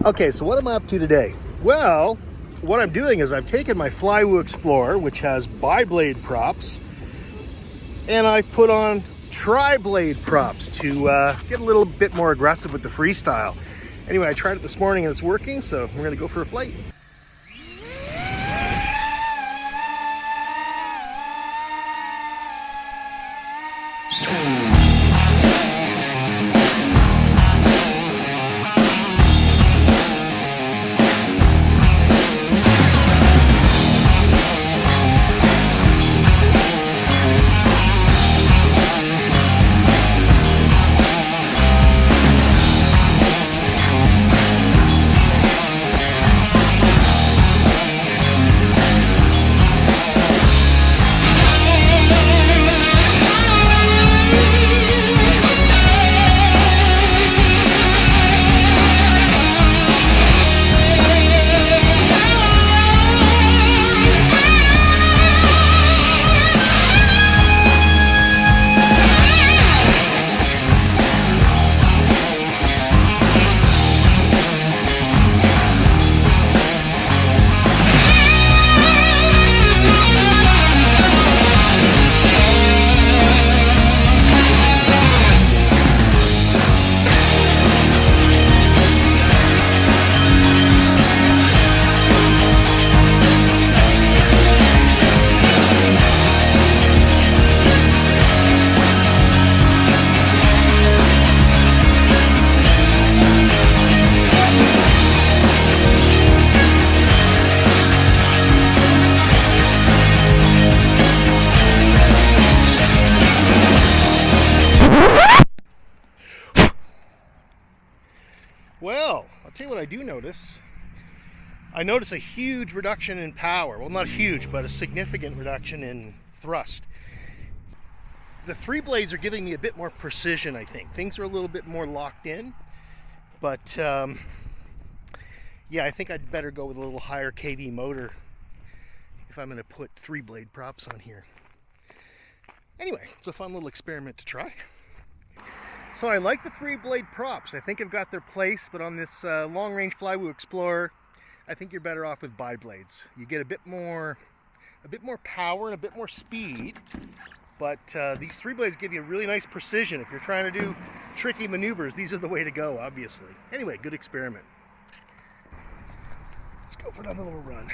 Okay, so what am I up to today? Well, what I'm doing is I've taken my Flywoo Explorer, which has bi-blade props, and I've put on tri-blade props to get a little bit more aggressive with the freestyle. Anyway, I tried it this morning and it's working, so we're gonna go for a flight. Well, I'll tell you what I do notice. I notice a huge reduction in power. Well, not huge, but a significant reduction in thrust. The three blades are giving me a bit more precision, I think. Things are a little bit more locked in. But, yeah, I think I'd better go with a little higher kV motor if I'm going to put three blade props on here. Anyway, it's a fun little experiment to try. So I like the three blade props. I think I've got their place, but on this long range Flywoo Explorer, I think you're better off with bi-blades. You get a bit more power and a bit more speed, but these three blades give you really nice precision. If you're trying to do tricky maneuvers, these are the way to go, obviously. Anyway, good experiment. Let's go for another little run.